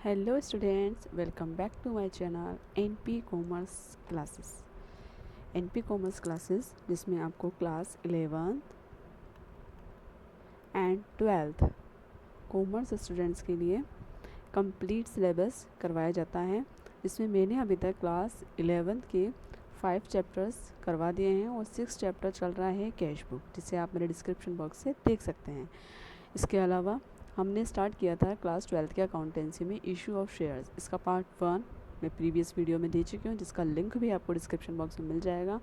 Hello students, welcome back to my channel NP commerce classes. NP commerce classes जिसमें आपको class 11th and 12th commerce students के लिए complete syllabus करवाया जाता है। इसमें मैंने अभी तक क्लास 11th के 5 चैप्टर्स करवा दिए हैं और 6 चैप्टर चल रहा है कैश बुक, जिसे आप मेरे डिस्क्रिप्शन बॉक्स से देख सकते हैं। इसके अलावा हमने स्टार्ट किया था क्लास 12th के अकाउंटेंसी में इशू ऑफ शेयर्स। इसका पार्ट 1 मैं प्रीवियस वीडियो में दे चुकी हूँ, जिसका लिंक भी आपको डिस्क्रिप्शन बॉक्स में मिल जाएगा।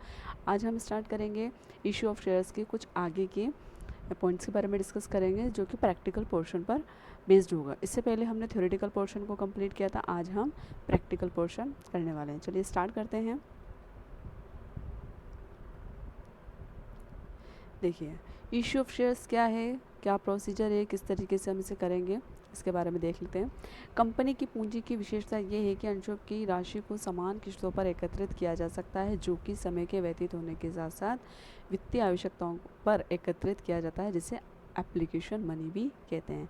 आज हम स्टार्ट करेंगे इशू ऑफ शेयर्स के कुछ आगे के पॉइंट्स के बारे में डिस्कस करेंगे, जो कि प्रैक्टिकल पोर्शन पर बेस्ड होगा। इससे पहले हमने थ्योरेटिकल पोर्शन को कंप्लीट किया था, आज हम प्रैक्टिकल पोर्शन करने वाले हैं। चलिए स्टार्ट करते हैं। देखिए, इशू ऑफ शेयर्स क्या है, क्या प्रोसीजर है, किस तरीके से हम इसे करेंगे, इसके बारे में देख लेते हैं। कंपनी की पूंजी की विशेषता ये है कि अंशों की राशि को समान किश्तों पर एकत्रित किया जा सकता है, जो कि समय के व्यतीत होने के साथ साथ वित्तीय आवश्यकताओं पर एकत्रित किया जाता है, जिसे एप्लीकेशन मनी भी कहते हैं।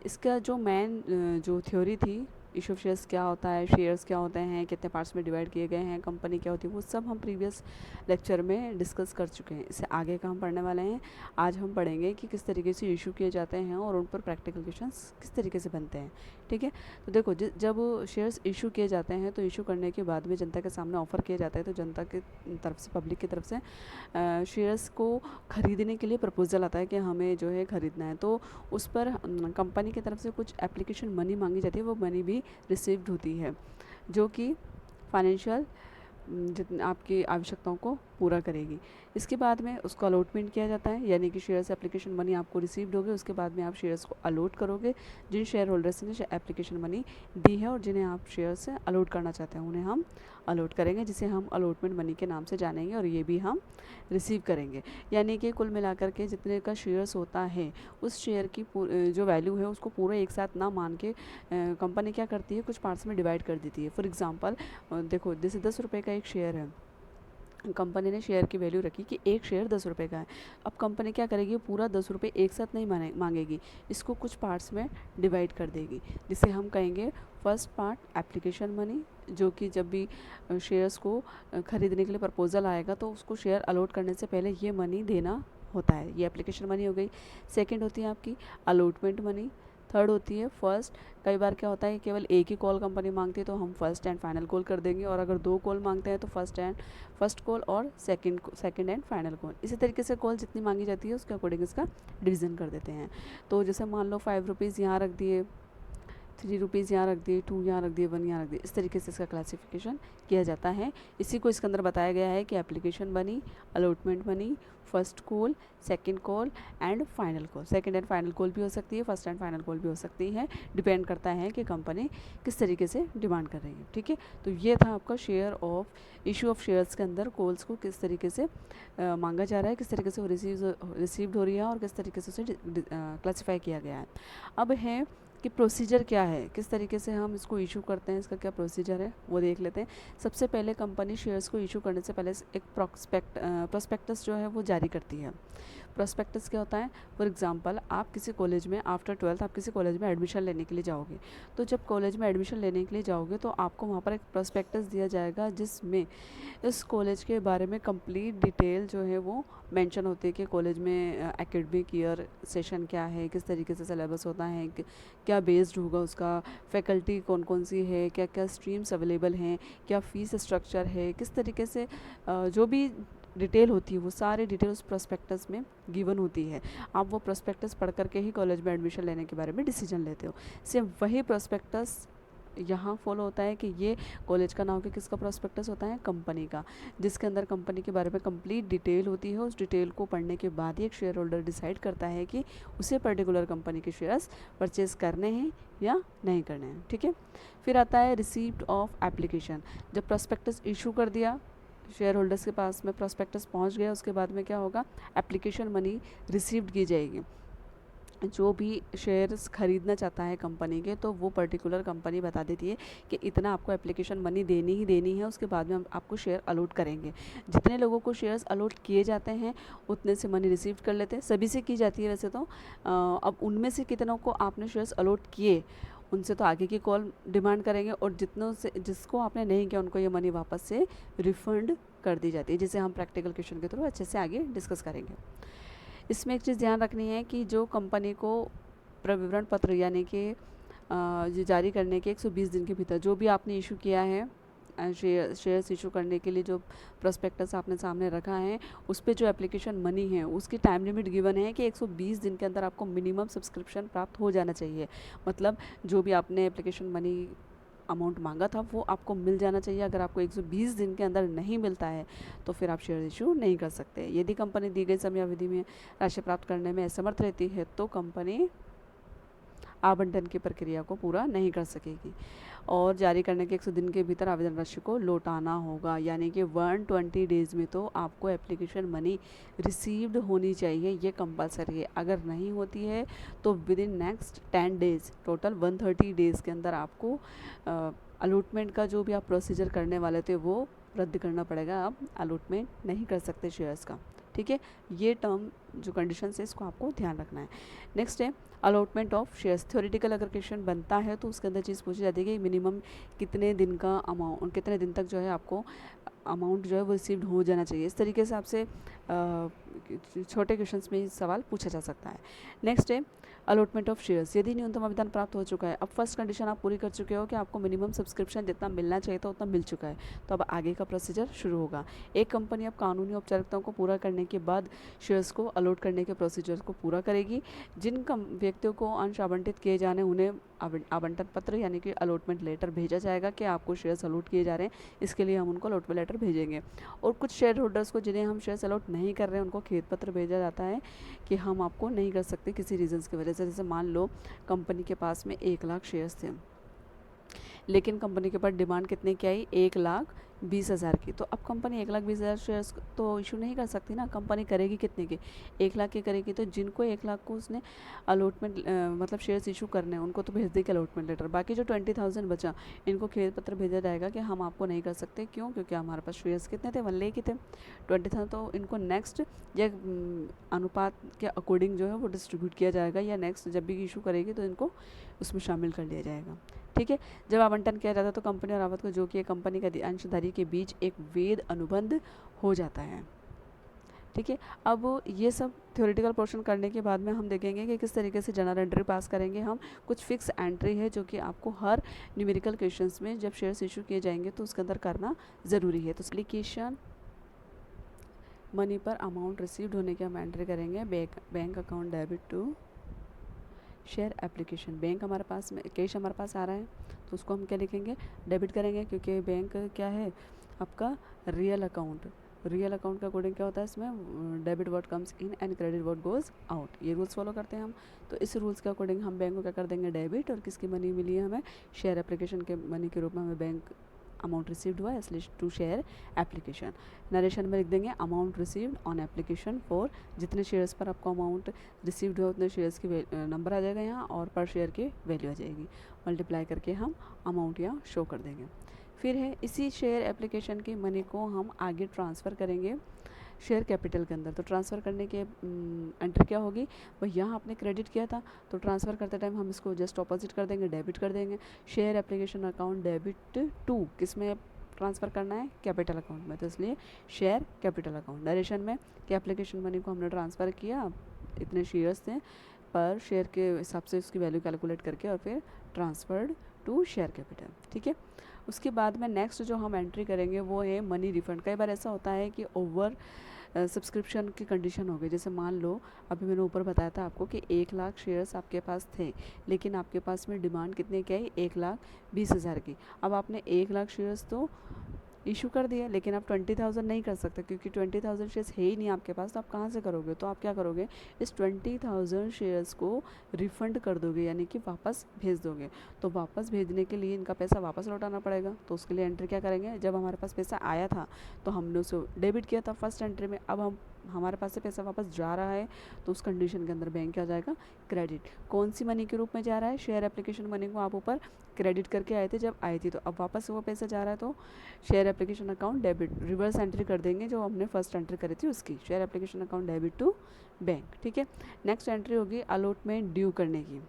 इसका जो मेन जो थ्योरी थी, इशू ऑफ शेयर्स क्या होता है, शेयर्स क्या होते हैं, कितने पार्ट्स में डिवाइड किए गए हैं, कंपनी क्या होती है, वो सब हम प्रीवियस लेक्चर में डिस्कस कर चुके हैं। इससे आगे का हम पढ़ने वाले हैं। आज हम पढ़ेंगे कि किस तरीके से इशू किए जाते हैं और उन पर प्रैक्टिकल क्वेश्चंस किस तरीके से बनते हैं। ठीक है, तो देखो, जब शेयर्स इशू किए जाते हैं तो इशू करने के बाद में जनता के सामने ऑफर किए जाते हैं, तो जनता की तरफ से, पब्लिक की तरफ से शेयर्स को खरीदने के लिए प्रपोजल आता है कि हमें जो है खरीदना है। तो उस पर कंपनी की तरफ से कुछ एप्लीकेशन मनी मांगी जाती है, वो मनी भी रिसीव्ड होती है, जो कि फाइनेंशियल जितने आपकी आवश्यकताओं को पूरा करेगी। इसके बाद में उसको अलॉटमेंट किया जाता है, यानी कि शेयर्स एप्लीकेशन मनी आपको रिसीव्ड होगी, उसके बाद में आप शेयर्स को अलॉट करोगे। जिन शेयर होल्डर्स ने एप्लीकेशन मनी दी है और जिन्हें आप शेयर से अलॉट करना चाहते हैं, उन्हें हम अलॉट करेंगे, जिसे हम अलॉटमेंट मनी के नाम से जानेंगे, और ये भी हम रिसीव करेंगे। यानी कि कुल मिलाकर के जितने का शेयर्स होता है, उस शेयर की जो वैल्यू है उसको पूरा एक साथ ना मान के कंपनी क्या करती है, कुछ पार्ट्स में डिवाइड कर देती है। फॉर एग्जांपल देखो, जैसे 10 रुपये का एक शेयर है, कंपनी ने शेयर की वैल्यू रखी कि एक शेयर 10 रुपये का है। अब कंपनी क्या करेगी, पूरा 10 रुपये एक साथ नहीं मांगेगी, इसको कुछ पार्ट्स में डिवाइड कर देगी, जिसे हम कहेंगे फर्स्ट पार्ट एप्लीकेशन मनी, जो कि जब भी शेयर्स को खरीदने के लिए प्रपोजल आएगा तो उसको शेयर अलॉट करने से पहले ये मनी देना होता है, ये एप्लीकेशन मनी हो गई। सेकेंड होती है आपकी अलॉटमेंट मनी। थर्ड होती है फर्स्ट। कई बार क्या होता है, केवल एक ही कॉल कंपनी मांगती है तो हम फर्स्ट एंड फाइनल कॉल कर देंगे, और अगर 2 कॉल मांगते हैं तो फर्स्ट कॉल और सेकंड एंड फाइनल कॉल। इसी तरीके से कॉल जितनी मांगी जाती है उसके अकॉर्डिंग इसका डिवीज़न कर देते हैं। तो जैसे मान लो 5 रुपीज़ यहाँ रख दिए, 3 रुपीज़ यहाँ रख दिए, 2 यहाँ रख दिए, 1 यहाँ रख दिए, इस तरीके से इसका क्लासिफिकेशन किया जाता है। इसी को इसके अंदर बताया गया है कि application money, allotment money, first call, second call and final call. Second and final call भी हो सकती है, फर्स्ट एंड फाइनल कॉल भी हो सकती है, डिपेंड करता है कि कंपनी किस तरीके से डिमांड कर रही है। ठीक है, तो ये था आपका share of issue of shares के अंदर कॉल्स को किस तरीके से मांगा जा रहा है, किस तरीके से वो रिसीव्ड हो रही है और किस तरीके से उसे क्लासीफाई किया गया है। अब है कि प्रोसीजर क्या है, किस तरीके से हम इसको इशू करते हैं, इसका क्या प्रोसीजर है वो देख लेते हैं। सबसे पहले कंपनी शेयर्स को इशू करने से पहले एक प्रोस्पेक्टस जो है वो जारी करती है। प्रोस्पेक्टस क्या होता है, फॉर एग्जांपल आप किसी कॉलेज में आफ्टर 12th आप किसी कॉलेज में एडमिशन लेने के लिए जाओगे, तो जब कॉलेज में एडमिशन लेने के लिए जाओगे तो आपको वहाँ पर एक प्रोस्पेक्टस दिया जाएगा, जिसमें इस कॉलेज के बारे में कंप्लीट डिटेल जो है वो मेंशन होती है कि कॉलेज में एकेडमिक ईयर सेशन क्या है, किस तरीके से सिलेबस होता है, क्या बेस्ड होगा उसका, फैकल्टी कौन कौन सी है, क्या क्या स्ट्रीम्स अवेलेबल हैं, क्या फ़ीस स्ट्रक्चर है, किस तरीके से जो भी डिटेल होती है वो सारी डिटेल उस प्रोस्पेक्टस में गिवन होती है। आप वो प्रोस्पेक्टस पढ़ करके ही कॉलेज में एडमिशन लेने के बारे में डिसीजन लेते हो। सेम वही प्रोस्पेक्टस यहाँ फॉलो होता है कि ये कॉलेज का नाम, कि किसका प्रोस्पेक्टस होता है, कंपनी का, जिसके अंदर कंपनी के बारे में कंप्लीट डिटेल होती है। उस डिटेल को पढ़ने के बाद ही एक शेयर होल्डर डिसाइड करता है कि उसे पर्टिकुलर कंपनी के शेयर्स परचेज करने हैं या नहीं करने हैं। ठीक है, फिर आता है रिसीप्ट ऑफ एप्लीकेशन। जब प्रोस्पेक्टस इशू कर दिया, शेयर होल्डर्स के पास में प्रोस्पेक्टस पहुंच गया, उसके बाद में क्या होगा, एप्लीकेशन मनी रिसीव्ड की जाएगी। जो भी शेयर्स खरीदना चाहता है कंपनी के, तो वो पर्टिकुलर कंपनी बता देती है कि इतना आपको एप्लीकेशन मनी देनी ही देनी है, उसके बाद में हम आपको शेयर अलॉट करेंगे। जितने लोगों को शेयर्स अलॉट किए जाते हैं उतने से मनी रिसीव कर लेते हैं, सभी से की जाती है वैसे तो। अब उनमें से कितनों को आपने शेयर्स अलॉट किए उनसे तो आगे की कॉल डिमांड करेंगे, और जितनों से जिसको आपने नहीं किया उनको ये मनी वापस से रिफ़ंड कर दी जाती है, जिसे हम प्रैक्टिकल क्वेश्चन के थ्रू अच्छे से आगे डिस्कस करेंगे। इसमें एक चीज़ ध्यान रखनी है कि जो कंपनी को प्रविवरण पत्र यानी कि ये जारी करने के 120 दिन के भीतर जो भी आपने इशू किया है, शेयर्स इशू करने के लिए जो प्रोस्पेक्टस आपने सामने रखा है, उस पर जो एप्लीकेशन मनी है उसकी टाइम लिमिट गिवन है कि 120 दिन के अंदर आपको मिनिमम सब्सक्रिप्शन प्राप्त हो जाना चाहिए। मतलब जो भी आपने एप्लीकेशन मनी अमाउंट मांगा था वो आपको मिल जाना चाहिए। अगर आपको 120 दिन के अंदर नहीं मिलता है तो फिर आप शेयर इशू नहीं कर सकते। यदि कंपनी दी गई समयावधि में राशि प्राप्त करने में असमर्थ रहती है तो कंपनी आवंटन की प्रक्रिया को पूरा नहीं कर सकेगी, और जारी करने के 100 दिन के भीतर आवेदन राशि को लौटाना होगा। यानी कि 120 डेज़ में तो आपको एप्लीकेशन मनी रिसीव्ड होनी चाहिए, ये कंपलसरी है। अगर नहीं होती है तो with in next 10 days, total 130 days के अंदर आपको अलॉटमेंट का जो भी आप प्रोसीजर करने वाले थे वो रद्द करना पड़ेगा। आप अलॉटमेंट नहीं कर सकते शेयर्स का, ठीक है। ये टर्म जो कंडीशन है इसको आपको ध्यान रखना है। नेक्स्ट है अलॉटमेंट ऑफ शेयर्स। थ्योरेटिकल अगर क्वेश्चन बनता है तो उसके अंदर चीज़ पूछी जाती है कि मिनिमम कितने दिन का अमाउंट, कितने दिन तक जो है आपको अमाउंट जो है वो रिसीव्ड हो जाना चाहिए। इस तरीके से आपसे छोटे क्वेश्चंस में सवाल पूछा जा सकता है। नेक्स्ट है अलॉटमेंट ऑफ शेयर्स। यदि न्यूनतम आवेदन प्राप्त हो चुका है, अब फर्स्ट कंडीशन आप पूरी कर चुके हो कि आपको मिनिमम सब्सक्रिप्शन जितना मिलना चाहिए था उतना मिल चुका है, तो अब आगे का प्रोसीजर शुरू होगा। एक कंपनी अब कानूनी औपचारिकताओं को पूरा करने के बाद शेयर्स को अलॉट करने के प्रोसीजर को पूरा करेगी। जिन व्यक्तियों को अंश आवंटित किए जाने उन्हें आवंटन पत्र यानी कि अलॉटमेंट लेटर भेजा जाएगा कि आपको शेयर्स अलॉट किए जा रहे हैं, इसके लिए हम उनको अलॉटमेंट लेटर भेजेंगे। और कुछ शेयर होल्डर्स को जिन्हें हम शेयर्स अलॉट नहीं कर रहे हैं उनको खेद पत्र भेजा जाता है कि हम आपको नहीं कर सकते किसी रीजंस की वजह से। जैसे मान लो कंपनी के पास में 1 लाख शेयर्स थे, लेकिन कंपनी के पास डिमांड कितने की आई, 1,20,000 की। तो अब कंपनी 1,20,000 शेयर्स तो इशू नहीं कर सकती ना। कंपनी करेगी कितने के, 1 लाख के करेगी। तो जिनको 1 लाख को उसने अलॉटमेंट मतलब शेयर्स इशू करने हैं उनको तो भेज देगी अलॉटमेंट लेटर। बाकी जो 20,000 बचा इनको खेद पत्र भेजा जाएगा कि हम आपको नहीं कर सकते। क्यों? क्योंकि हमारे पास शेयर्स कितने थे, 1 लाख के थे। 20,000 तो इनको नेक्स्ट या अनुपात के अकॉर्डिंग जो है वो डिस्ट्रीब्यूट किया जाएगा, या नेक्स्ट जब भी इशू करेगी तो इनको उसमें शामिल कर लिया जाएगा, ठीक है। जब आवंटन किया जाता है तो कंपनी और आवत को जो कि कंपनी का अंशधारी के बीच एक वैध अनुबंध हो जाता है, ठीक है। अब ये सब थ्योरेटिकल पोर्शन करने के बाद में हम देखेंगे कि किस तरीके से जर्नल एंट्री पास करेंगे हम। कुछ फिक्स एंट्री है जो कि आपको हर न्यूमेरिकल क्वेश्चंस में जब शेयर्स इशू किए जाएंगे तो उसके अंदर करना ज़रूरी है। तो एप्लीकेशन मनी पर अमाउंट रिसीव्ड होने की हम एंट्री करेंगे। Bank account debit to share application. Bank हमारे पास में कैश हमारे पास आ रहा है तो उसको हम क्या लिखेंगे, डेबिट करेंगे, क्योंकि बैंक क्या है आपका रियल अकाउंट। रियल अकाउंट का अकॉर्डिंग क्या होता है इसमें, debit what comes in and credit what goes out. ये रूल्स फॉलो करते हैं हम। तो इस रूल्स के अकॉर्डिंग हम बैंक को क्या कर देंगे, डेबिट। और किसकी मनी मिली है हमें, शेयर एप्लीकेशन के मनी के रूप में हमें बैंक अमाउंट रिसीव्ड हुआ है, इसलिए टू शेयर एप्लीकेशन। नरेशन में लिख देंगे amount received on application for, जितने शेयर्स पर आपको अमाउंट रिसीव्ड हो उतने शेयर्स की नंबर आ जाएगा यहाँ, और पर शेयर की वैल्यू आ जाएगी। मल्टीप्लाई करके हम अमाउंट यहाँ शो कर देंगे। फिर है इसी शेयर एप्लीकेशन की मनी को हम आगे ट्रांसफ़र करेंगे शेयर कैपिटल के अंदर। तो ट्रांसफ़र करने के एंट्री क्या होगी, वह यहाँ आपने क्रेडिट किया था तो ट्रांसफ़र करते टाइम हम इसको जस्ट ऑपोजिट कर देंगे, डेबिट कर देंगे। Share application account debit to किस में ट्रांसफ़र करना है, कैपिटल अकाउंट में, तो इसलिए शेयर कैपिटल अकाउंट। डायरेक्शन में कि एप्लीकेशन मनी को हमने ट्रांसफ़र किया, इतने शेयर्स थे, पर शेयर के हिसाब से उसकी वैल्यू कैलकुलेट करके और फिर ट्रांसफर्ड टू शेयर कैपिटल, ठीक है। उसके बाद में नेक्स्ट जो हम एंट्री करेंगे वो है मनी रिफंड। कई बार ऐसा होता है कि ओवर सब्सक्रिप्शन की कंडीशन हो गई। जैसे मान लो अभी मैंने ऊपर बताया था आपको कि 1 लाख शेयर्स आपके पास थे, लेकिन आपके पास में डिमांड कितने की आई, 1,20,000 की। अब आपने 1 लाख शेयर्स तो इशू कर दिया, लेकिन आप 20,000 नहीं कर सकते क्योंकि 20,000 शेयर्स है ही नहीं आपके पास। तो आप कहाँ से करोगे, तो आप क्या करोगे, इस 20,000 शेयर्स को रिफ़ंड कर दोगे, यानी कि वापस भेज दोगे। तो वापस भेजने के लिए इनका पैसा वापस लौटाना पड़ेगा। तो उसके लिए एंट्री क्या करेंगे, जब हमारे पास पैसा आया था तो हमने उसे डेबिट किया था फर्स्ट एंट्री में, अब हमारे पास से पैसा वापस जा रहा है तो उस कंडीशन के अंदर बैंक क्या हो जाएगा, क्रेडिट। कौन सी मनी के रूप में जा रहा है, शेयर एप्लीकेशन मनी को आप ऊपर क्रेडिट करके आए थे जब आई थी, तो अब वापस वो पैसा जा रहा है तो share application account debit, reverse entry कर देंगे जो हमने फर्स्ट एंट्री करी थी उसकी, share application account debit to bank, ठीक है। नेक्स्ट एंट्री होगी अलॉटमेंट ड्यू करने की।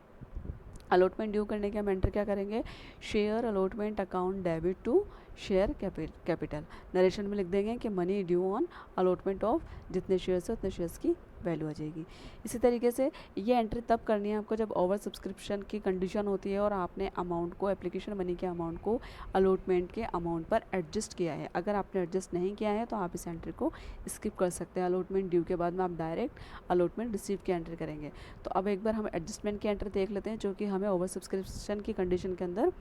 अलॉटमेंट ड्यू करने के हम एंटर क्या करेंगे, share allotment account debit to share capital. Narration में लिख देंगे कि money due on allotment of, जितने शेयर्स है उतने शेयर्स की वैल्यू आ जाएगी। इसी तरीके से ये एंट्री तब करनी है आपको जब ओवर सब्सक्रिप्शन की कंडीशन होती है और आपने अमाउंट को, एप्लीकेशन मनी के अमाउंट को अलॉटमेंट के अमाउंट पर एडजस्ट किया है। अगर आपने एडजस्ट नहीं किया है तो आप इस एंट्री को स्किप कर सकते हैं। अलॉटमेंट ड्यू के बाद में आप डायरेक्ट अलॉटमेंट रिसीव की एंट्री करेंगे। तो अब एक बार हम एडजस्टमेंट की एंट्री देख लेते हैं जो कि हमें ओवर सब्सक्रिप्शन की कंडीशन के अंदर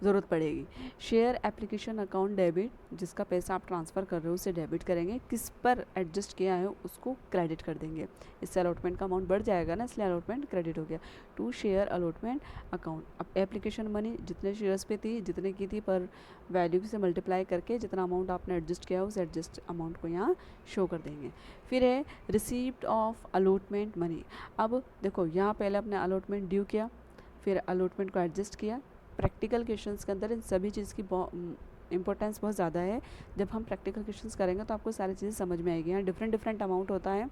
ज़रूरत पड़ेगी। शेयर एप्लीकेशन अकाउंट डेबिट, जिसका पैसा आप ट्रांसफ़र कर रहे हो उसे डेबिट करेंगे, किस पर एडजस्ट किया है उसको क्रेडिट कर देंगे। इससे अलॉटमेंट का अमाउंट बढ़ जाएगा ना, इसलिए अलॉटमेंट क्रेडिट हो गया। टू शेयर अलॉटमेंट अकाउंट, अब एप्लीकेशन मनी जितने शेयर्स पे थी, जितने की थी, पर वैल्यू से मल्टीप्लाई करके जितना अमाउंट आपने एडजस्ट किया उस एडजस्ट अमाउंट को यहाँ शो कर देंगे। फिर है रिसीप्ट ऑफ अलॉटमेंट मनी। अब देखो यहाँ पहले अपने अलॉटमेंट ड्यू किया, फिर अलॉटमेंट को एडजस्ट किया। प्रैक्टिकल क्वेश्चंस के अंदर इन सभी चीज़ की इंपॉर्टेंस बहुत ज़्यादा है। जब हम प्रैक्टिकल क्वेश्चंस करेंगे तो आपको सारी चीज़ें समझ में आएगी। यहाँ डिफरेंट अमाउंट होता है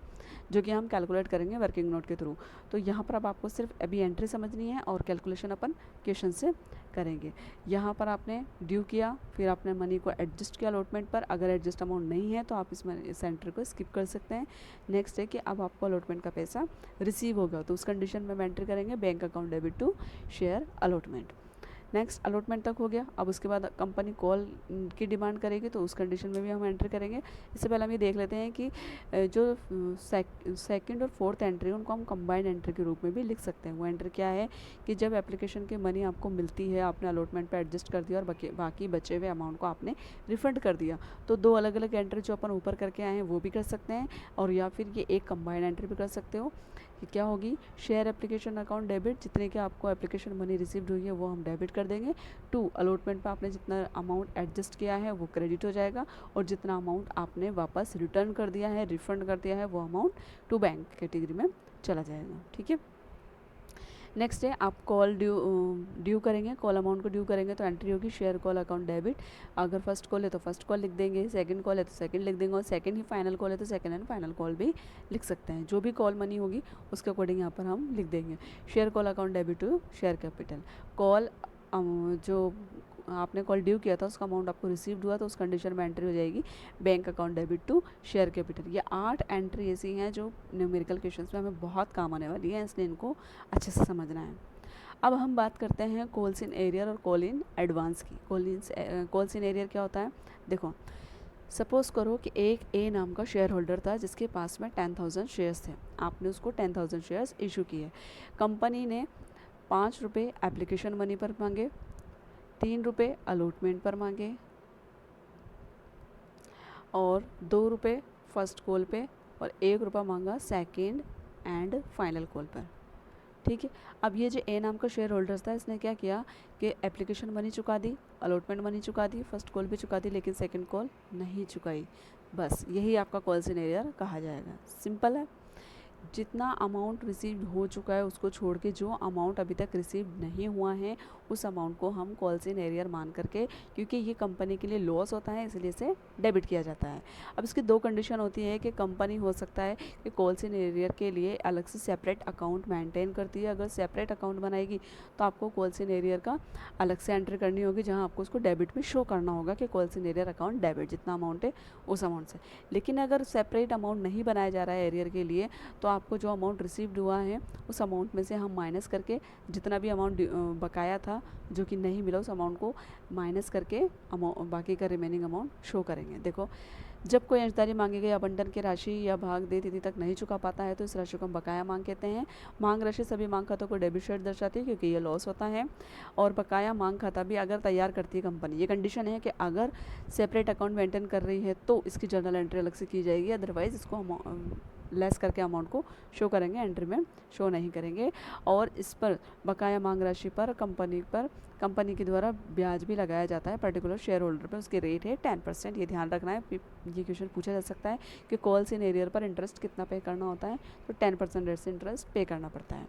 जो कि हम कैलकुलेट करेंगे वर्किंग नोट के थ्रू। तो यहाँ पर अब आपको सिर्फ अभी एंट्री समझनी है और कैलकुलेशन अपन क्वेश्चन से करेंगे। यहाँ पर आपने ड्यू किया, फिर आपने मनी को एडजस्ट किया अलॉटमेंट पर। अगर एडजस्ट अमाउंट नहीं है तो आप इस एंट्री को स्किप कर सकते हैं। नेक्स्ट है कि अब आपको अलॉटमेंट का पैसा रिसीव होगा, तो उस कंडीशन में हम एंट्री करेंगे bank account debit to share allotment. Next allotment तक हो गया। अब उसके बाद कंपनी कॉल की डिमांड करेगी तो उस कंडीशन में भी हम एंटर करेंगे। इससे पहले हम ये देख लेते हैं कि जो सेकंड और फोर्थ एंट्री उनको हम कंबाइंड एंट्री के रूप में भी लिख सकते हैं। वो एंट्री क्या है कि जब एप्लीकेशन की मनी आपको मिलती है, आपने अलॉटमेंट पे एडजस्ट कर दिया और बाकी बचे हुए अमाउंट को आपने रिफंड कर दिया, तो दो अलग अलग एंट्री जो अपन ऊपर करके आए हैं वो भी कर सकते हैं, और या फिर ये एक कंबाइंड एंट्री भी कर सकते हो कि क्या होगी, शेयर एप्लीकेशन अकाउंट डेबिट, जितने के आपको एप्लीकेशन मनी रिसीव्ड हुई है वो हम डेबिट कर देंगे। टू अलॉटमेंट पर आपने जितना अमाउंट एडजस्ट किया है वो क्रेडिट हो जाएगा, और जितना अमाउंट आपने वापस रिटर्न कर दिया है, रिफंड कर दिया है, वो अमाउंट टू बैंक कैटेगरी में चला जाएगा। ठीक है। नेक्स्ट है आप कॉल ड्यू करेंगे, कॉल अमाउंट को ड्यू करेंगे तो एंट्री होगी शेयर कॉल अकाउंट डेबिट। अगर फर्स्ट कॉल है तो फर्स्ट कॉल लिख देंगे, सेकंड कॉल है तो सेकंड लिख देंगे, और सेकंड ही फाइनल कॉल है तो सेकंड एंड फाइनल कॉल भी लिख सकते हैं। जो भी कॉल मनी होगी उसके अकॉर्डिंग यहाँ पर हम लिख देंगे share call account debit to share capital. Call जो आपने कॉल ड्यू किया था उसका अमाउंट आपको रिसीव्ड हुआ तो उस कंडीशन में एंट्री हो जाएगी bank account debit to share capital. ये 8 एंट्री ऐसी हैं जो न्यूमेरिकल क्वेश्चंस में हमें बहुत काम आने वाली है, इसलिए इनको अच्छे से समझना है। अब हम बात करते हैं कॉल्स इन एरियर और कॉल इन एडवांस की। कॉल्स इन एरियर क्या होता है, देखो सपोज़ करो कि एक ए नाम का शेयर होल्डर था जिसके पास में 10,000 शेयर्स थे। आपने उसको 10,000 शेयर्स इशू किए। कंपनी ने 5 रुपये एप्लीकेशन मनी पर मांगे, 3 रुपये अलॉटमेंट पर मांगे, और 2 रुपये फर्स्ट कॉल पे, और 1 रुपया मांगा सेकेंड एंड फाइनल कॉल पर। ठीक है। अब ये जो ए नाम का शेयर होल्डर था इसने क्या किया कि एप्लीकेशन मनी चुका दी, अलॉटमेंट मनी चुका दी, फर्स्ट कॉल भी चुका दी, लेकिन सेकंड कॉल नहीं चुकाई। बस यही आपका कॉल्स इन एरियर कहा जाएगा। सिंपल है। जितना अमाउंट रिसीव हो चुका है उसको छोड़ के जो अमाउंट अभी तक रिसीव नहीं हुआ है उस अमाउंट को हम कॉल्स इन एरियर मान करके, क्योंकि ये कंपनी के लिए लॉस होता है इसलिए इसे डेबिट किया जाता है। अब इसकी 2 कंडीशन होती है कि कंपनी हो सकता है कि कॉल्स इन एरियर के लिए अलग से सेपरेट अकाउंट मेंटेन करती है। अगर सेपरेट अकाउंट बनाएगी तो आपको कॉल्स इन एरियर का अलग से एंट्री करनी होगी, जहाँ आपको उसको डेबिट में शो करना होगा कि calls in arrear account debit, जितना अमाउंट है उस अमाउंट से। लेकिन अगर सेपरेट अमाउंट नहीं बनाया जा रहा है एरियर के लिए तो आपको जो अमाउंट रिसीव्ड हुआ है उस अमाउंट में से हम माइनस करके जितना भी अमाउंट बकाया था जो कि नहीं मिला उस अमाउंट को माइनस करके बाकी का रिमेनिंग अमाउंट शो करेंगे। देखो जब कोई अंशदारी मांगी गई आवंटन की राशि या भाग दे तिथि तक नहीं चुका पाता है तो इस राशि को हम बकाया मांग कहते हैं। मांग राशि सभी मांग खातों को डेबिट साइड दर्शाती है क्योंकि ये लॉस होता है। और बकाया मांग खाता भी अगर तैयार करती है कंपनी, ये कंडीशन है कि अगर सेपरेट अकाउंट मेंटेन कर रही है तो इसकी जर्नल एंट्री अलग से की जाएगी, अदरवाइज़ इसको हम लेस करके अमाउंट को शो करेंगे, एंट्री में शो नहीं करेंगे। और इस पर बकाया मांग राशि पर कंपनी के द्वारा ब्याज भी लगाया जाता है पर्टिकुलर शेयर होल्डर पर, उसके रेट है 10%। ये ध्यान रखना है, ये क्वेश्चन पूछा जा सकता है कि कॉल्स इन एरियर पर इंटरेस्ट कितना पे करना होता है, तो 10% रेट से इंटरेस्ट पे करना पड़ता है।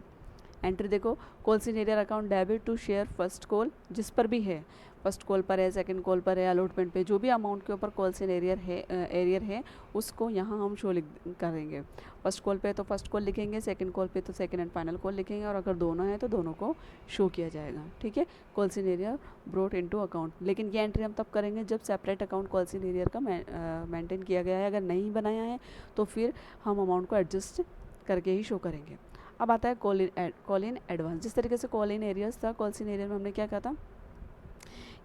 एंट्री देखो, call senior account debit to share first call, जिस पर भी है, फर्स्ट कॉल पर है, सेकंड कॉल पर है, अलॉटमेंट पे जो भी अमाउंट के ऊपर कॉल सीन एरियर है उसको यहाँ हम शो करेंगे। फर्स्ट कॉल पे तो फर्स्ट कॉल लिखेंगे, सेकंड कॉल पे तो सेकंड एंड फाइनल कॉल लिखेंगे, और अगर दोनों हैं तो दोनों को शो किया जाएगा। ठीक है, call seen arrear brought into account. लेकिन ये एंट्री हम तब करेंगे जब separate account call seen arrear का मेंटेन किया गया है। अगर नहीं बनाया है तो फिर हम अमाउंट को एडजस्ट करके ही शो करेंगे। अब आता है कॉल इन एडवांस। जिस तरीके से कॉल इन एरियर्स था, कॉल सीन एरियर में हमने क्या कहा था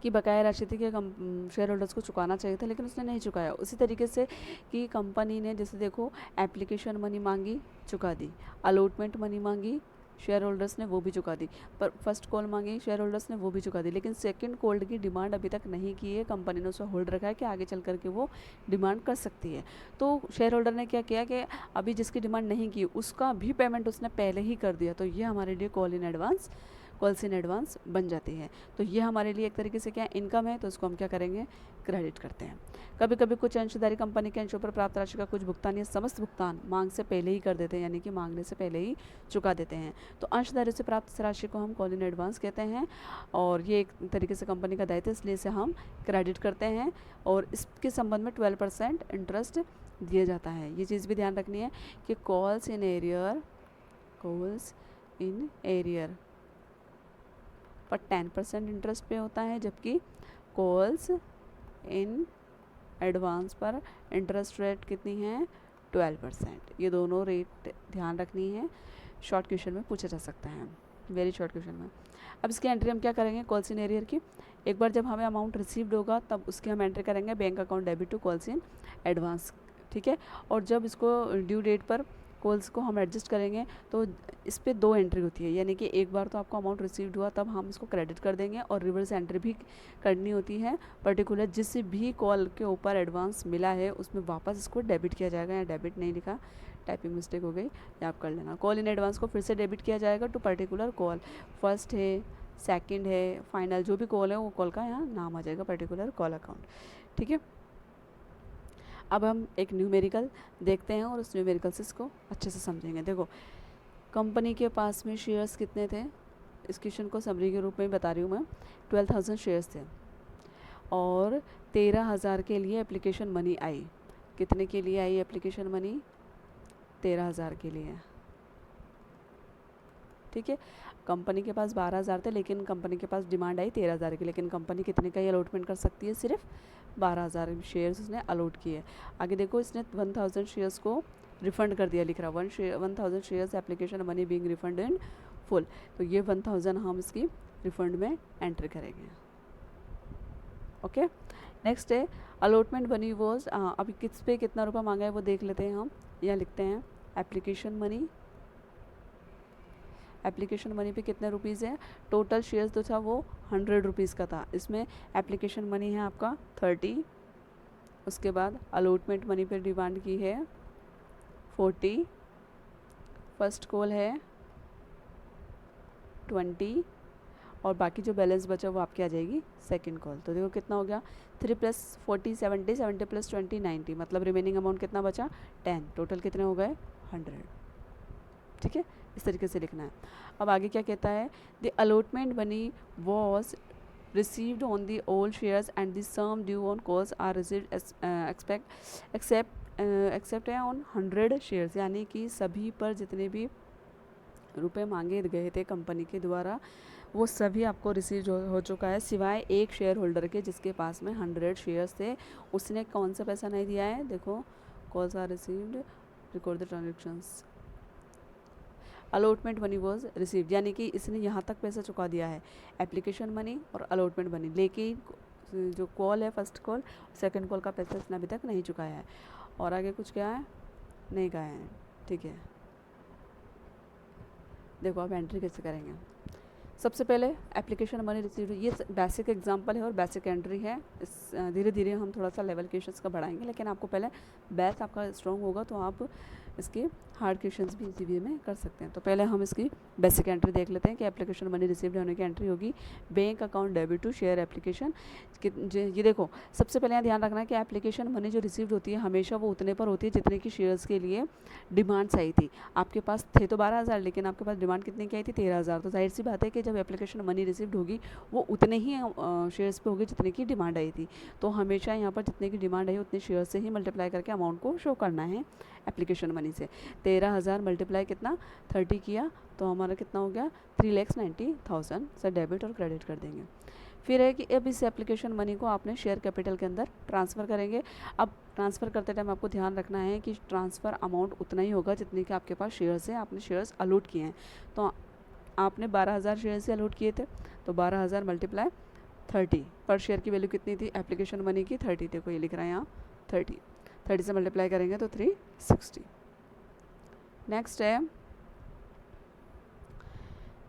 कि बकाया राशि थी कि शेयर होल्डर्स को चुकाना चाहिए था, लेकिन उसने नहीं चुकाया। उसी तरीके से कि कंपनी ने जैसे देखो एप्लीकेशन मनी मांगी, चुका दी, अलॉटमेंट मनी मांगी, शेयर होल्डर्स ने वो भी चुका दी, पर फर्स्ट कॉल मांगी शेयर होल्डर्स ने वो भी चुका दी, लेकिन सेकंड कॉल की डिमांड अभी तक नहीं की है। कंपनी ने उसे होल्ड रखा है कि आगे चल करके वो डिमांड कर सकती है। तो शेयर होल्डर ने क्या किया कि अभी जिसकी डिमांड नहीं की उसका भी पेमेंट उसने पहले ही कर दिया, तो ये हमारे लिए call in advance, calls in advance बन जाती है। तो ये हमारे लिए एक तरीके से क्या इनकम है, तो इसको हम क्या करेंगे, क्रेडिट करते हैं। कभी कभी कुछ अंशधारी कंपनी के अंशों पर प्राप्त राशि का कुछ भुगतान या समस्त भुगतान मांग से पहले ही कर देते हैं, यानी कि मांगने से पहले ही चुका देते हैं। तो अंशधारी से प्राप्त राशि को हम कॉल इन एडवांस कहते हैं, और ये एक तरीके से कंपनी का दायित्व है, इसलिए इसे हम क्रेडिट करते हैं। और इसके संबंध में 12% इंटरेस्ट दिया जाता है। ये चीज़ भी ध्यान रखनी है कि कॉल्स इन एरियर पर 10% इंटरेस्ट पे होता है, जबकि कॉल्स इन एडवांस पर इंटरेस्ट रेट कितनी है, 12%। ये दोनों रेट ध्यान रखनी है, शॉर्ट क्वेश्चन में पूछा जा सकता है, वेरी शॉर्ट क्वेश्चन में। अब इसकी एंट्री हम क्या करेंगे, कॉल्स इन एरियर की। एक बार जब हमें अमाउंट रिसीव्ड होगा तब उसकी हम एंट्री करेंगे, bank account debit to calls in advance. ठीक है, और जब इसको ड्यू डेट पर कॉल्स को हम एडजस्ट करेंगे तो इस पर 2 एंट्री होती है, यानी कि एक बार तो आपको अमाउंट रिसीव्ड हुआ तब हम इसको क्रेडिट कर देंगे, और रिवर्स एंट्री भी करनी होती है पर्टिकुलर जिस भी कॉल के ऊपर एडवांस मिला है उसमें वापस इसको डेबिट किया जाएगा। या डेबिट नहीं लिखा, टाइपिंग मिस्टेक हो गई, या आप कर लेना। कॉल इन एडवांस को फिर से डेबिट किया जाएगा टू पर्टिकुलर कॉल, फर्स्ट है, सेकेंड है, फाइनल जो भी कॉल है वो कॉल का यहाँ नाम आ जाएगा, पर्टिकुलर कॉल अकाउंट। ठीक है, अब हम एक न्यूमेरिकल देखते हैं और उस न्यूमेरिकल से इसको अच्छे से समझेंगे। देखो, कंपनी के पास में शेयर्स कितने थे, इस क्वेश्चन को समरी के रूप में बता रही हूँ मैं। 12,000 शेयर्स थे और 13,000 के लिए एप्लीकेशन मनी आई। कितने के लिए आई एप्लीकेशन मनी, 13,000 के लिए। ठीक है, कंपनी के पास 12,000 थे, लेकिन कंपनी के पास डिमांड आई 13,000 की, लेकिन कंपनी कितने का ही अलॉटमेंट कर सकती है, सिर्फ 12,000 शेयर्स उसने अलॉट किए। आगे देखो, इसने 1,000 शेयर्स को रिफंड कर दिया, लिख रहा 1,000 shares application money being refund in full. तो ये 1,000 हम इसकी रिफंड में एंटर करेंगे। ओके, नेक्स्ट है अलॉटमेंट मनी वॉज, अभी किस पे कितना रुपया मांगा है वो देख लेते हैं हम। यहाँ लिखते हैं एप्लीकेशन मनी, एप्लीकेशन मनी पे कितने रुपीज़ है, टोटल शेयर्स जो था वो 100 रुपीज़ का था, इसमें एप्लीकेशन मनी है आपका 30, उसके बाद अलॉटमेंट मनी पे डिमांड की है 40, फर्स्ट कॉल है 20, और बाकी जो बैलेंस बचा वो आपकी आ जाएगी सेकंड कॉल। तो देखो कितना हो गया, 3 + 40 70, 70 + 20 90, मतलब रिमेनिंग अमाउंट कितना बचा 10, टोटल कितने हो गए 100। ठीक है, इस तरीके से लिखना है। अब आगे क्या कहता है, the allotment money was received on the all shares and the sum due on calls are received except है ऑन 100 शेयर्स, यानी कि सभी पर जितने भी रुपए मांगे गए थे कंपनी के द्वारा वो सभी आपको रिसीव हो चुका है, सिवाय एक शेयर होल्डर के जिसके पास में 100 शेयर्स थे, उसने कौन सा पैसा नहीं दिया है। देखो, calls are received, record the transactions, allotment money was received, यानी कि इसने यहाँ तक पैसा चुका दिया है, एप्लीकेशन मनी और अलॉटमेंट मनी, लेकिन जो कॉल है फर्स्ट कॉल सेकंड कॉल का पैसा इसने अभी तक नहीं चुकाया है। और आगे कुछ क्या है, नहीं कहा है। ठीक है, देखो आप एंट्री कैसे करेंगे। सबसे पहले एप्लीकेशन मनी रिसीव्ड, ये बेसिक एग्जांपल है और बेसिक एंट्री है। इस धीरे धीरे हम थोड़ा सा लेवल क्वेश्चंस का बढ़ाएंगे, लेकिन आपको पहले बेस आपका स्ट्रॉन्ग होगा तो आप इसके हार्ड क्वेश्चंस भी इसी वे में कर सकते हैं। तो पहले हम इसकी बेसिक एंट्री देख लेते हैं कि एप्लीकेशन मनी रिसीव्ड होने की एंट्री होगी bank account debit to share application. ये देखो, सबसे पहले यहाँ ध्यान रखना है कि एप्लीकेशन मनी जो रिसीव्ड होती है हमेशा वो उतने पर होती है जितने की शेयर्स के लिए डिमांड सही थी। आपके पास थे तो 12,000, लेकिन आपके पास डिमांड कितने की आई थी? 13,000। तो जाहिर सी बात है कि जब एप्लीकेशन मनी रिसीव्ड होगी वो उतने ही शेयर्स पे होगी जितने की डिमांड आई थी। तो हमेशा यहाँ पर जितने की डिमांड आई उतने शेयर से ही मल्टीप्लाई करके अमाउंट को शो करना है एप्लीकेशन मनी से। 13,000 मल्टीप्लाई कितना 30 किया तो हमारा कितना हो गया 3,90,000 से डेबिट और क्रेडिट कर देंगे। फिर है कि अब इस एप्लीकेशन मनी को आपने शेयर कैपिटल के अंदर ट्रांसफ़र करेंगे। अब ट्रांसफ़र करते टाइम आपको ध्यान रखना है कि ट्रांसफ़र अमाउंट उतना ही होगा जितने के आपके पास शेयर्स हैं, आपने शेयर्स अलॉट किए हैं। तो आपने 12,000 शेयर से अलॉट किए थे, तो 12,000 मल्टीप्लाई 30, पर शेयर की वैल्यू कितनी थी एप्लीकेशन मनी की? 30 देखो ये लिख रहा है यहाँ 30 से मल्टीप्लाई करेंगे तो 360। नेक्स्ट है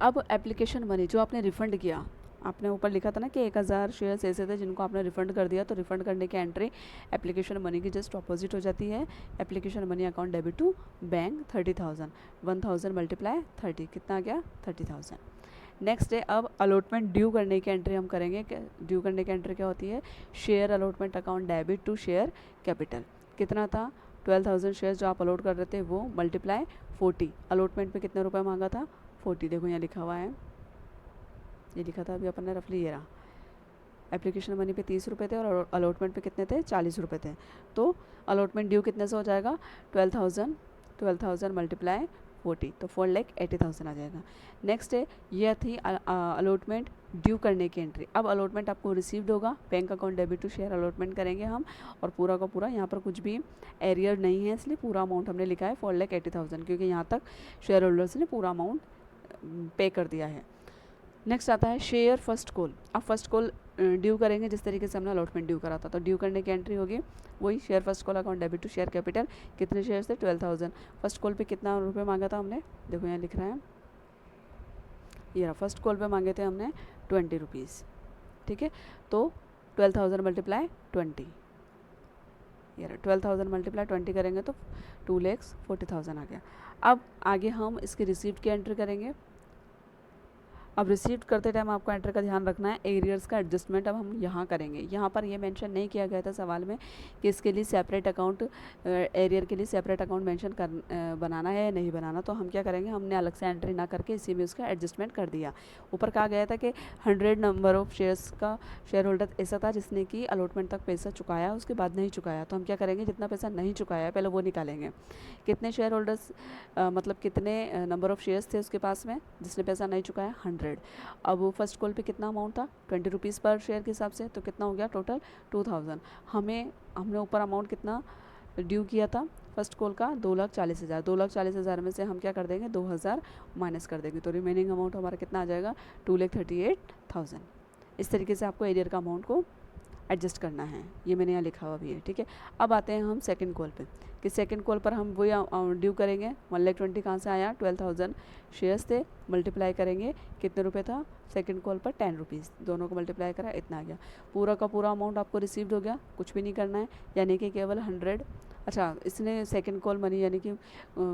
अब एप्लीकेशन मनी जो आपने रिफ़ंड किया, आपने ऊपर लिखा था ना कि 1,000 शेयर्स ऐसे थे जिनको आपने रिफ़ंड कर दिया, तो रिफ़ंड करने की एंट्री एप्लीकेशन मनी की जस्ट अपोजिट हो जाती है। Application money account debit to bank 30,000, 1,000 multiply 30 कितना आ गया 30,000। नेक्स्ट है अब अलॉटमेंट ड्यू करने की एंट्री हम करेंगे। ड्यू करने की एंट्री क्या होती है? Share allotment account debit to share capital. कितना था? 12,000 शेयर्स जो आप अलॉट कर रहे थे वो मल्टीप्लाई 40। अलॉटमेंट में कितने रुपए मांगा था? 40। देखो यहाँ लिखा हुआ है, ये लिखा था अभी अपन ने रफली, ये रहा। एप्लीकेशन मनी पे 30 रुपये थे और अलॉटमेंट पे कितने थे? 40 रुपये थे। तो अलॉटमेंट ड्यू कितने से हो जाएगा? 12,000 मल्टीप्लाई 40, तो 4,80,000 आ जाएगा। नेक्स्ट है यह थी अलॉटमेंट ड्यू करने की एंट्री। अब अलॉटमेंट आपको रिसीव्ड होगा, bank account debit to share allotment करेंगे हम, और पूरा का पूरा यहाँ पर कुछ भी एरियर नहीं है इसलिए पूरा अमाउंट हमने लिखा है 4,80,000, क्योंकि यहाँ तक शेयर होल्डर्स ने पूरा अमाउंट पे कर दिया है। नेक्स्ट आता है शेयर फर्स्ट कॉल। अब फर्स्ट कॉल ड्यू करेंगे जिस तरीके से हमने अलॉटमेंट ड्यू करा था, तो ड्यू करने की एंट्री होगी वही share first call account debit to share capital. कितने शेयर्स थे? 12,000। फर्स्ट कॉल पे कितना रुपए मांगा था हमने? देखो यहाँ लिख रहा है, ये रहा, फर्स्ट कॉल पे मांगे थे हमने 20 रुपीज़। ठीक है, तो 12,000 मल्टीप्लाई 20, ये रहा 12,000 मल्टीप्लाई 20 करेंगे तो 2,40,000 आ गया। अब आगे हम इसकी रिसीप्ट की एंट्री करेंगे। अब रिसीव्ड करते टाइम आपको एंटर का ध्यान रखना है, एरियर्स का एडजस्टमेंट अब हम यहाँ करेंगे। यहाँ पर ये मेंशन नहीं किया गया था सवाल में कि इसके लिए सेपरेट अकाउंट, एरियर के लिए सेपरेट अकाउंट मेंशन कर बनाना है या नहीं बनाना। तो हम क्या करेंगे, हमने अलग से एंट्री ना करके इसी में उसका एडजस्टमेंट कर दिया। ऊपर कहा गया था कि 100 नंबर ऑफ शेयर्स का शेयर होल्डर ऐसा था जिसने कि अलॉटमेंट तक पैसा चुकाया, उसके बाद नहीं चुकाया। तो हम क्या करेंगे, जितना पैसा नहीं चुकाया पहले वो निकालेंगे। कितने शेयर होल्डर्स मतलब कितने नंबर ऑफ शेयर्स थे उसके पास में जिसने पैसा नहीं चुकाया? 100। अब फर्स्ट कॉल पे कितना अमाउंट था? 20 रुपीज़ पर शेयर के हिसाब से, तो कितना हो गया टोटल 2,000। हमने ऊपर अमाउंट कितना ड्यू किया था फर्स्ट कॉल का? 2,40,000। 2,40,000 में से हम क्या कर देंगे, 2,000 माइनस कर देंगे, तो रिमेनिंग अमाउंट हमारा कितना आ जाएगा? 2,38,000। इस तरीके से आपको एरियर का अमाउंट को एडजस्ट करना है, ये मैंने यहाँ लिखा हुआ भी है। ठीक है, अब आते हैं हम सेकंड कॉल पे कि सेकंड कॉल पर हम वही ड्यू करेंगे। 1,20,000 कहाँ से आया? 12,000 शेयर्स थे, मल्टीप्लाई करेंगे कितने रुपए था सेकंड कॉल पर? 10 रुपीज़। दोनों को मल्टीप्लाई करा, इतना आ गया। पूरा का पूरा अमाउंट आपको रिसीव्ड हो गया, कुछ भी नहीं करना है, यानी कि केवल 100। अच्छा, इसने सेकंड कॉल मनी यानी कि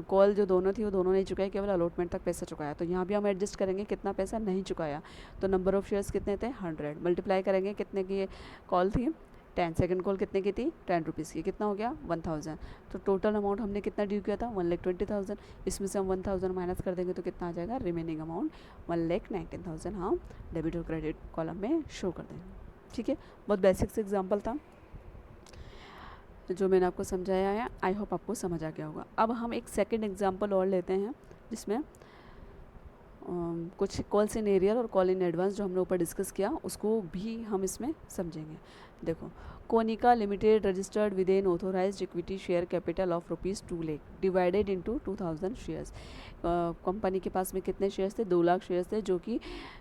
कॉल जो दोनों थी वो दोनों नहीं चुकाई, केवल अलॉटमेंट तक पैसा चुकाया। तो यहाँ भी हम एडजस्ट करेंगे कितना पैसा नहीं चुकाया। तो नंबर ऑफ़ शेयर्स कितने थे? 100। मल्टीप्लाई करेंगे कितने की कॉल थी? 10। सेकंड कॉल कितने की थी? 10 रुपीज़ की। कितना हो गया? 1,000। तो टोटल अमाउंट हमने कितना ड्यू किया था? 1,20,000। इसमें से हम 1,000 माइनस कर देंगे तो कितना आ जाएगा? रिमेनिंग अमाउंट 1,19,000 हम डेबिट और क्रेडिट कॉलम में शो कर देंगे। ठीक है, बहुत बेसिक से एग्जाम्पल था जो मैंने आपको समझाया है, आई होप आपको समझ आ गया होगा। अब हम एक सेकंड एग्जांपल और लेते हैं जिसमें कुछ कॉल्स इन एरियर और कॉल इन एडवांस जो हमने ऊपर डिस्कस किया उसको भी हम इसमें समझेंगे। देखो, Konica limited registered with an authorised equity share capital of ₹2 lakh divided into 2,000 shares. Company के पास में कितने शेयर्स थे? 2 लाख शेयर्स थे, जो कि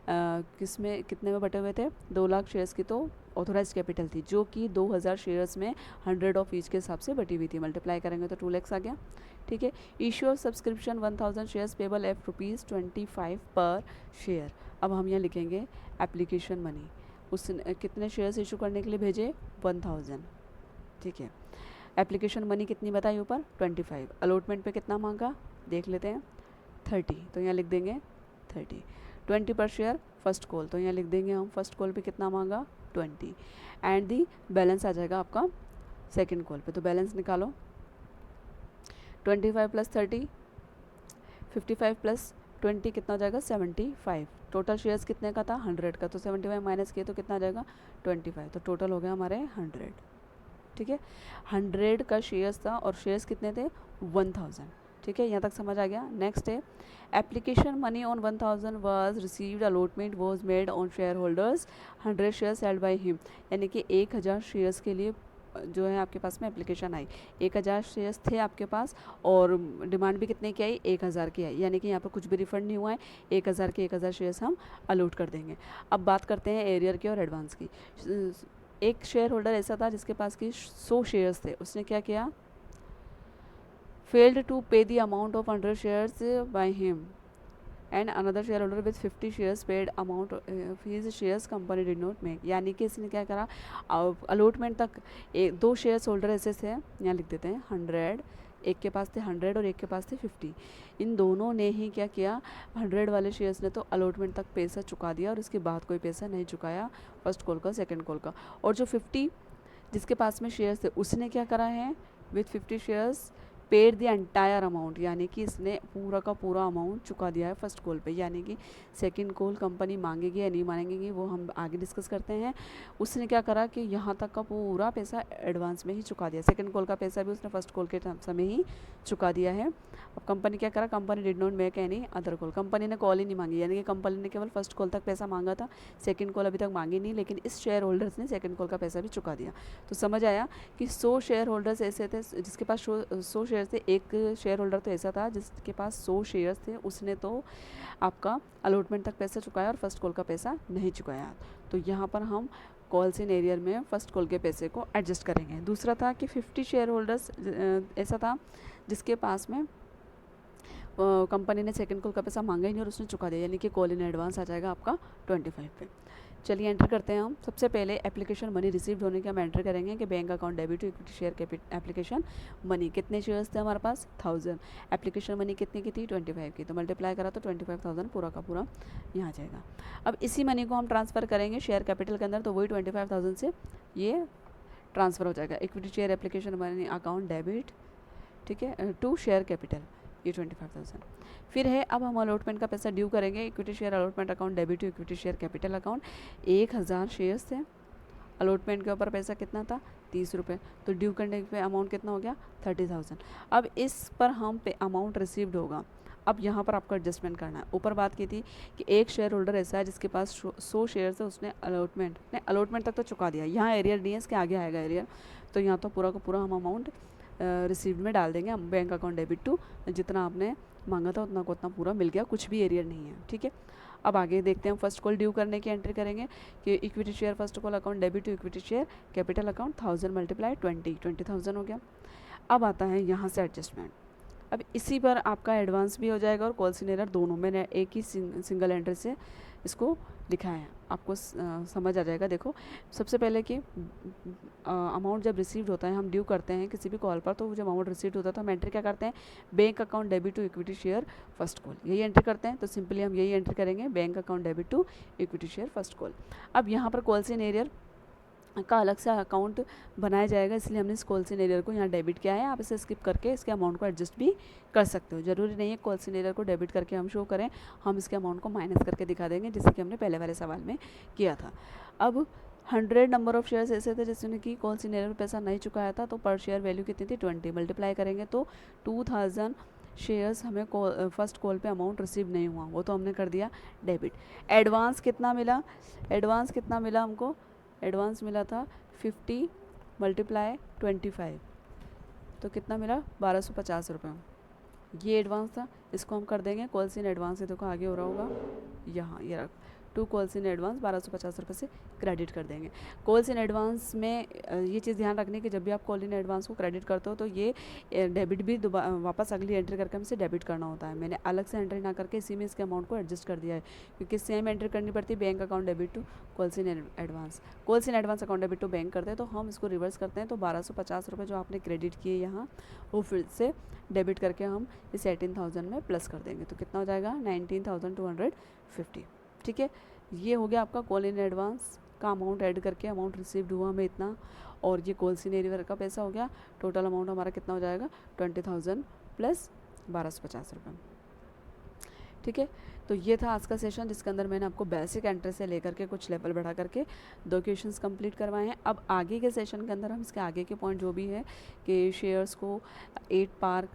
किसमें कितने में बटे हुए थे? 2 लाख शेयर्स की तो ऑथोराइज कैपिटल थी जो कि 2,000 शेयर्स में 100 ऑफ ईच के हिसाब से बटी हुई थी। मल्टीप्लाई करेंगे तो 2 लाख आ गया। ठीक है, issue of subscription 1,000 shares payable F ₹25 पर शेयर। अब हम यहाँ लिखेंगे एप्लीकेशन मनी, उसने कितने शेयर्स इशू करने के लिए भेजे? 1,000। ठीक है, एप्लीकेशन मनी कितनी बताई ऊपर 25, अलॉटमेंट पे कितना मांगा देख लेते हैं 30, तो यहाँ लिख देंगे 30, 20 पर शेयर फर्स्ट कॉल, तो यहाँ लिख देंगे हम फर्स्ट कॉल पे कितना मांगा 20, एंड दी बैलेंस आ जाएगा आपका सेकेंड कॉल पे। तो बैलेंस निकालो 25 प्लस 30, 55 प्लस 20 कितना हो जाएगा 75, टोटल शेयर्स कितने का था 100 का, तो 75 माइनस किए तो कितना आ जाएगा 25, तो टोटल हो गया हमारे 100, ठीक है। 100 का शेयर्स था और शेयर्स कितने थे 1000, ठीक है, यहाँ तक समझ आ गया। नेक्स्ट है application money on 1000 was received, allotment was made on share holders 100 shares held by him, यानी कि 1000 शेयर्स के लिए जो है आपके पास में एप्लीकेशन आई, 1000 शेयर्स थे आपके पास और डिमांड भी कितने की आई 1000 की आई, यानी कि यहाँ पर कुछ भी रिफंड नहीं हुआ है, 1000 के 1000 शेयर्स हम अलॉट कर देंगे। अब बात करते हैं एरियर की और एडवांस की। एक शेयर होल्डर ऐसा था जिसके पास की 100 शेयर्स थे, उसने क्या किया failed to pay the amount of 100 shares by him and another shareholder with 50 shares paid amount of his shares company did not make, यानी कि इसने क्या करा अलॉटमेंट तक दो शेयर्स होल्डर ऐसे थे, यहाँ लिख देते हैं 100, एक के पास थे 100 और एक के पास थे 50, इन दोनों ने ही क्या किया 100 वाले शेयर्स ने तो अलॉटमेंट तक पैसा चुका दिया और उसके बाद कोई पैसा नहीं चुकाया फर्स्ट कॉल का सेकंड कॉल का, और जो 50 जिसके पास में शेयर्स थे उसने क्या करा है with 50 shares paid the entire amount, यानी कि इसने पूरा का पूरा अमाउंट चुका दिया है फर्स्ट कॉल पे, यानी कि सेकंड कॉल कंपनी मांगेगी या नहीं मांगेगी वो हम आगे डिस्कस करते हैं। उसने क्या करा कि यहाँ तक का पूरा पैसा एडवांस में ही चुका दिया, सेकंड कॉल का पैसा भी उसने फर्स्ट कॉल के समय ही चुका दिया है। अब कंपनी क्या करा, company did not make any other call, company ने कॉल ही नहीं मांगी, यानी कि कंपनी ने केवल फर्स्ट कॉल तक पैसा मांगा था, सेकंड कॉल अभी तक मांगी नहीं, लेकिन इस शेयर होल्डर्स ने सेकंड कॉल का पैसा भी चुका दिया। तो समझ आया कि 100 शेयर होल्डर्स ऐसे थे जिसके पास 100 शेयर थे, एक शेयर होल्डर तो ऐसा था जिसके पास 100 शेयर्स थे, उसने तो आपका अलॉटमेंट तक पैसा चुकाया और फर्स्ट कॉल का पैसा नहीं चुकाया। तो यहाँ पर हम कॉल्स इन एरियर में फर्स्ट कॉल के पैसे को एडजस्ट करेंगे। दूसरा था कि 50 शेयर होल्डर्स ऐसा था जिसके पास में कंपनी ने सेकंड कॉल का पैसा मांगा ही नहीं और उसने चुका दिया, यानी कि कॉल इन एडवांस आ जाएगा आपका 25 पे। चलिए एंटर करते हैं हम। सबसे पहले एप्लीकेशन मनी रिसीव्ड होने के हम एंटर करेंगे कि bank account debit to equity share application money, कितने शेयर्स थे हमारे पास 1000, एप्लीकेशन मनी कितने की थी 25 की, तो मल्टीप्लाई करा तो 25,000 पूरा का पूरा यहाँ आ जाएगा। अब इसी मनी को हम ट्रांसफ़र करेंगे शेयर कैपिटल के अंदर, तो वही 25,000 से ये ट्रांसफ़र हो जाएगा equity share application money account debit, ठीक है, टू शेयर कैपिटल, ये 25,000। फिर है अब हम अलॉटमेंट का पैसा ड्यू करेंगे, equity share allotment account debit to equity share capital account, 1000 shares थे, अलॉटमेंट के ऊपर पैसा कितना था 30 रुपये, तो ड्यू करने पे अमाउंट कितना हो गया 30,000। अब इस पर हम पे अमाउंट रिसीव्ड होगा, अब यहाँ पर आपको एडजस्टमेंट करना है। ऊपर बात की थी कि एक शेयर होल्डर ऐसा है जिसके पास 100 शेयर है, उसने अलॉटमेंट तक तो चुका दिया, यहाँ एरियर नहीं है, इसके आगे आएगा एरियर, तो यहाँ तो पूरा का पूरा हम अमाउंट रिसीव्ड में डाल देंगे, हम बैंक अकाउंट डेबिट टू, जितना आपने मांगा था उतना को उतना पूरा मिल गया, कुछ भी एरियर नहीं है, ठीक है। अब आगे देखते हैं, फर्स्ट कॉल ड्यू करने की एंट्री करेंगे कि equity share first call account debit to equity share capital account 1000 multiply 20,000 हो गया। अब आता है यहाँ से एडजस्टमेंट, अब इसी पर आपका एडवांस भी हो जाएगा और कॉल इन एरर दोनों में एक ही सिंगल एंट्री से इसको लिखा है, आपको समझ आ जाएगा। देखो सबसे पहले कि अमाउंट जब रिसीव्ड होता है, हम ड्यू करते हैं किसी भी कॉल पर, तो जब अमाउंट रिसीव्ड होता है तो हम एंट्री क्या करते हैं, bank account debit to equity share first call, यही एंट्री करते हैं। तो सिंपली हम यही एंट्री करेंगे, bank account debit to equity share first call. अब यहाँ पर कॉल्स इन एरियर का अलग से अकाउंट बनाया जाएगा, इसलिए हमने इस कॉल्स इन एरियर को यहाँ डेबिट किया है। आप इसे स्किप करके इसके अमाउंट को एडजस्ट भी कर सकते हो, जरूरी नहीं है कॉल्स इन एरियर को डेबिट करके हम शो करें, हम इसके अमाउंट को माइनस करके दिखा देंगे, जैसे कि हमने पहले वाले सवाल में किया था। अब 100 नंबर ऑफ शेयर्स ऐसे थे जिसने कि कॉल्स इन एरियर पैसा नहीं चुकाया था, तो पर शेयर वैल्यू कितनी थी 20, मल्टीप्लाई करेंगे तो 2000 शेयर्स हमें फर्स्ट कॉल पे अमाउंट रिसीव नहीं हुआ, वो तो हमने कर दिया डेबिट। एडवांस कितना मिला, एडवांस कितना मिला हमको, एडवांस मिला था 50 मल्टीप्लाई 25, तो कितना मिला 1250 रुपये, ये एडवांस था। इसको हम कर देंगे कॉल्स इन एडवांस से, देखो आगे हो रहा होगा यहाँ, ये रख टू कॉल्स इन एडवांस 1250 रुपये से क्रेडिट कर देंगे। कॉल्स इन एडवांस में ये चीज़ ध्यान रखने की जब भी आप कॉल इन एडवांस को क्रेडिट करते हो तो ये डेबिट भी वापस अगली एंट्री करके हमसे डेबिट करना होता है। मैंने अलग से एंट्री ना करके इसी में इसके अमाउंट को एडजस्ट कर दिया है, क्योंकि सेम एंट्री करनी पड़ती है, bank account debit to calls in advance. Calls in advance account debit to bank करते हैं तो हम इसको रिवर्स करते हैं, तो 1250 रुपये जो आपने क्रेडिट किए यहाँ वो फिर से डेबिट करके हम इस 18,000 में प्लस कर देंगे, तो कितना हो जाएगा 19,250। ठीक है, ये हो गया आपका कॉल इन एडवांस का अमाउंट ऐड करके अमाउंट रिसीव्ड हुआ हमें इतना, और ये कॉल्स इन एरियर का पैसा हो गया। टोटल अमाउंट हमारा कितना हो जाएगा 20,000 प्लस 1250 रुपये। ठीक है, तो ये था आज का सेशन जिसके अंदर मैंने आपको बेसिक एंट्री से लेकर के कुछ लेवल बढ़ा करके 2 क्वेश्चंस कंप्लीट करवाए हैं। अब आगे के सेशन के अंदर हम इसके आगे के पॉइंट जो भी है कि शेयर्स को 8 पार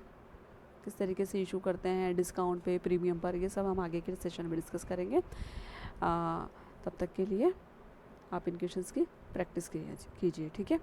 किस तरीके से इशू करते हैं, डिस्काउंट पे, प्रीमियम पर, ये सब हम आगे के सेशन में डिस्कस करेंगे। तब तक के लिए आप इन क्वेश्चंस की प्रैक्टिस कीजिए। ठीक है।